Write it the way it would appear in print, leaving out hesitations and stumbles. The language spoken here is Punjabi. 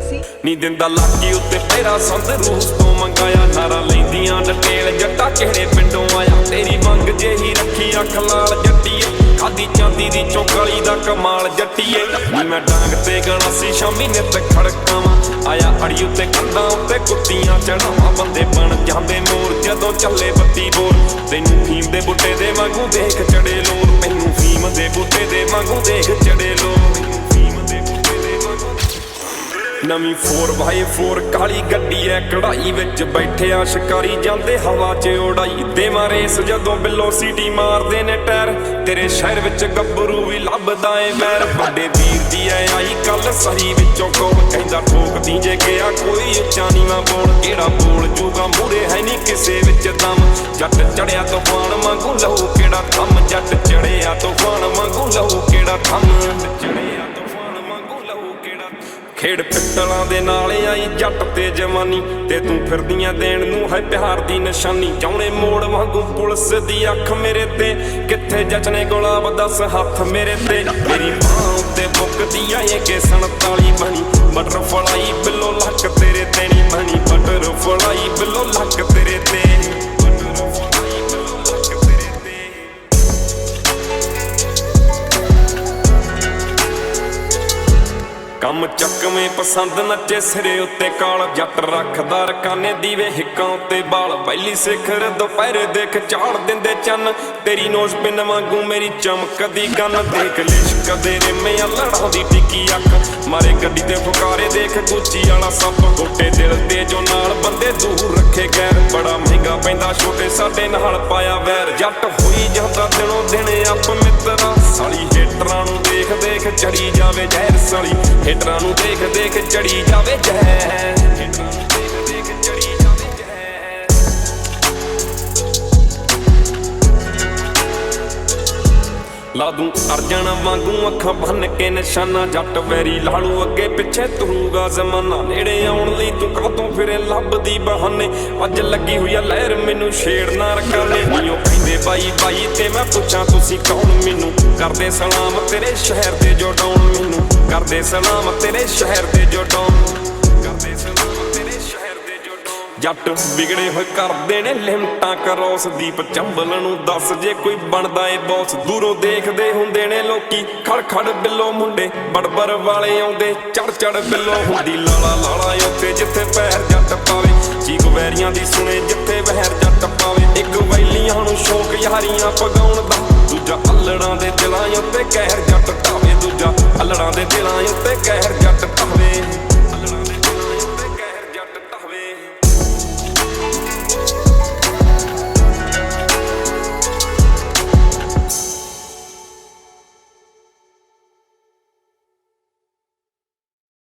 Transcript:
ਸੀ। ਨੀ ਦਿੰਦਾ ਲਾਗੀ ਉੱਤੇ ਪੈਰਾ ਸੰਦ ਰੂਸ ਤੋਂ ਮੰਗਾਇਆ ਨਾਰਾ ਲੈਂਦੀਆਂ ਡਟੇਲ ਜੱਟਾ ਕਿਹੜੇ ਪਿੰਡੋਂ ਆਇਆ ਤੇਰੀ ਮੰਗ ਜਿਹੀ ਰੱਖੀ ਅੱਖ ਲਾਲ ਜੱਟੀਏ ਖਾਦੀ ਚਾਂਦੀ ਦੀ ਚੌਂਕਾਲੀ ਦਾ ਕਮਾਲ ਜੱਟੀਏ ਨੀ ਮੈਂ ਡਾਂਗ ਤੇ ਗਣਾਸੀ ਸ਼ਾਮੀ ਨਿੱਤ ਖੜਕਾਵਾਂ ਆਇਆ ਅੜੀ ਉੱਤੇ ਕੰਧਾਂ ਉੱਤੇ ਕੁੱਤੀਆਂ ਚੜਾਵਾਂ ਬੰਦੇ ਬਣ ਜਾਂਦੇ ਮੋਰ ਜਦੋਂ ਚੱਲੇ ਬੱਤੀ ਬੋਲ ਤੈਨੂੰ ਫੀਮ ਦੇ ਬੂਟੇ ਦੇ ਵਾਂਗੂ ਦੇਖ ਚੜੇ ਲੋਰ ਮੈਨੂੰ ਫੀਮ ਦੇ ਬੂਟੇ ਦੇ ਵਾਂਗੂ ਦੇਖ ਚੜੇ ਲੋਰ ਨਵੀਂ 4x4 ਕਾਲੀ ਗੱਡੀ ਐ ਕਢਾਈ ਵਿੱਚ ਬੈਠਿਆ ਸ਼ਿਕਾਰੀ ਜਾਂਦੇ ਹਵਾ 'ਚ ਉਡਾਈ ਦੇਵਾਂ ਰੇਸ ਜਦੋਂ ਬਿੱਲੋ ਸੀਟੀ ਮਾਰਦੇ ਨੇ ਟਾਇਰ ਤੇਰੇ ਸ਼ਹਿਰ ਵਿੱਚ ਗੱਭਰੂ ਵੀ ਲੱਭਦਾ ਏ ਵੈਰ ਵੱਡੇ ਵੀਰ ਦੀ ਐ ਆਈ ਕੱਲ ਸਹੀ ਵਿੱਚੋਂ ਕੋਲ ਕਹਿੰਦਾ ਠੋਕਦੀ ਜੇ ਗਿਆ ਕੋਈ ਉੱਚਾ ਨੀਵਾਂ ਬੋਲ ਕਿਹੜਾ ਬੋਲ ਜੂਗਾ ਮੂਰੇ ਹੈ ਨਹੀਂ ਕਿਸੇ ਵਿੱਚ ਦਮ ਜੱਟ ਚੜਿਆ ਤੂਫਾਨ ਵਾਂਗੂ ਲਹੂ ਕਿਹੜਾ ਥੰਮ ਜੱਟ ਚੜਿਆ ਤੂਫਾਨ ਵਾਂਗੂ ਲਹੂ ਕਿਹੜਾ ਥੰਮ ਚੜਿਆ ਤੂਫਾਨ ਵਾਂਗੂ ਲਹੂ ਕਿਹੜਾ ਖੇਡ ਪਿੱਤਲਾਂ ਦੇ ਨਾਲ ਆਈ ਜੱਟ ਤੇ ਜਵਾਨੀ ਤੇ ਤੂੰ ਫਿਰਦੀਆਂ ਦੇਣ ਨੂੰ ਹੈ ਪਿਆਰ ਦੀ ਨਿਸ਼ਾਨੀ ਚਾਉਣੇ ਮੋੜ ਵਾਂਗੂ ਪੁਲਿਸ ਦੀ ਅੱਖ ਮੇਰੇ ਤੇ ਕਿੱਥੇ ਜਚਨੇ ਗੁਲਾਬ ਦੱਸ ਹੱਥ ਮੇਰੇ ਤੇ ਮੇਰੀ ਮਾਂ ਉੱਤੇ ਬੁੱਕਦੀ ਆਏ ਕਿ 47 ਬਣੀ ਬਟਰਫਲਾਈ ਬਿੱਲੋ ਲੱਕ ਤੇਰੇ ਤੇ ਨੀ ਬਣੀ ਬਟਰਫਲਾਈ ਬਿੱਲੋ ਲੱਕ ਤੇਰੇ ਤੇ ਕੰਮ ਚੱਕਵੇਂ ਪਸੰਦ ਨੱਚੇ ਸਿਰੇ ਉੱਤੇ ਕਾਲ ਜੱਟ ਰੱਖਦਾ ਰਕਾਨੇ ਦੀਵੇ ਹਿੱਕਾਂ ਉੱਤੇ ਬਾਲ ਪਹਿਲੀ ਸਿਖਰ ਦੁਪਹਿਰੇ ਦੇਖ ਝਾੜ ਦਿੰਦੇ ਚੰਨ ਤੇਰੀ ਨੋਜ਼ ਪਿੰਨ ਵਾਂਗੂ ਮੇਰੀ ਚਮਕਦੀ ਗੰਨ ਦੇਖ ਲਿਸ਼ਕਦੇ ਰਿਮਿਆਂ ਲੜਾਂ ਦੀ ਟਿੱਕੀ ਅੱਖ ਮਾਰੇ ਗੱਡੀ ਤੇ ਫੁਕਾਰੇ ਦੇਖ ਗੁੱਚੀ ਵਾਲਾ ਸੱਪ ਗੋਟੇ ਦਿਲ ਤੇ ਜੋ ਨਾਲ ਬੰਦੇ ਦੂਰ ਰੱਖੇ ਗੈਰ ਬੜਾ ਮਹਿੰਗਾ ਪੈਂਦਾ ਛੋਟੇ ਸਾਡੇ ਨਾਲ ਪਾਇਆ ਵੈਰ ਜੱਟ ਹੋਈ ਜਾਂਦਾ ਦਿਨੋਂ ਦਿਨ ਅੱਪ ਮਿੱਤਰਾ ਸਾਲੀ ਹੇਟਰਾਂ ਨੂੰ ਦੇਖ ਦੇਖ ਚੜੀ ਜਾਵੇ ਜ਼ਹਿਰ ਸਾਲੀ ਹੇਟਰਾਂ ਨੂੰ ਦੇਖ ਦੇਖ ਚੜੀ ਜਾਵੇ ਜ਼ਹਿਰ ਲਾ ਦੂੰ ਅਰਜਨ ਵਾਂਗੂ ਅੱਖਾਂ ਬੰਨ ਕੇ ਨਿਸ਼ਾਨਾ ਜੱਟ ਵੈਰੀ ਲਾਲੂ ਅੱਗੇ ਪਿੱਛੇ ਤੁਰੂਗਾ ਜ਼ਮਾਨਾ ਨੇੜੇ ਆਉਣ ਲਈ ਤੂੰ ਕਾਹਤੋਂ ਫਿਰੇ ਲੱਭਦੀ ਬਹਾਨੇ ਅੱਜ ਲੱਗੀ ਹੋਈ ਆ ਲਹਿਰ ਮੈਨੂੰ ਛੇੜ ਨਾ ਰਕਾਨੇ ਨੀਓ ਕਹਿੰਦੇ ਬਾਈ ਬਾਈ ਤੇ ਮੈਂ ਪੁੱਛਾਂ ਤੁਸੀਂ ਕੌਣ ਮੈਨੂੰ ਕਰਦੇ ਸਲਾਮ ਤੇਰੇ ਸ਼ਹਿਰ ਦੇ ਜੋ ਡਾਊਨ ਮੈਨੂੰ ਕਰਦੇ ਸਲਾਮ ਤੇਰੇ ਸ਼ਹਿਰ ਦੇ ਜੋ ਡਾਊਨ ਕਰਦੇ ਸਲਾਮ ਤੇਰੇ ਸ਼ਹਿਰ ਦੇ ਜੋ ਡਾਊਨ ਜੱਟ ਵਿਗੜੇ ਹੋਏ ਕਰਦੇ ਨੇ ਲਿਮਟਾਂ ਕਰੋਸ ਦੀਪ ਚੰਬਲ ਨੂੰ ਦੱਸ ਜੇ ਕੋਈ ਬਣਦਾ ਏ ਬੌਸ ਦੂਰੋਂ ਦੇਖਦੇ ਹੁੰਦੇ ਨੇ ਲੋਕੀ ਖੜ ਖੜ ਬਿੱਲੋ ਮੁੰਡੇ ਬੜਬਰ ਵਾਲੇ ਆਉਂਦੇ ਚੜ ਚੜ ਬਿੱਲੋ ਹੁੰਦੀ ਲਾਲਾ ਲਾਲਾ ਉੱਤੇ ਜਿੱਥੇ ਪੈਰ ਜੱਟ ਪਾਵੇ ਚੀਕ ਵੈਰੀਆਂ ਦੀ ਸੁਣੇ ਜਿੱਥੇ ਵਹਿਰ ਜੱਟ ਪਾਵੇ ਇੱਕ ਵੈਲੀਆਂ ਨੂੰ ਸ਼ੌਕ ਯਾਰੀਆਂ ਪਗਾਉਣ ਦਾ ਦੂਜਾ ਅਲੜਾਂ ਦੇ ਦਿਲਾਂ ਉੱਤੇ ਕਹਿਰ ਜੱਟ ਢਾਵੇ ਦੂਜਾ ਅਲੜਾਂ ਦੇ ਦਿਲਾਂ ਉੱਤੇ ਕਹਿਰ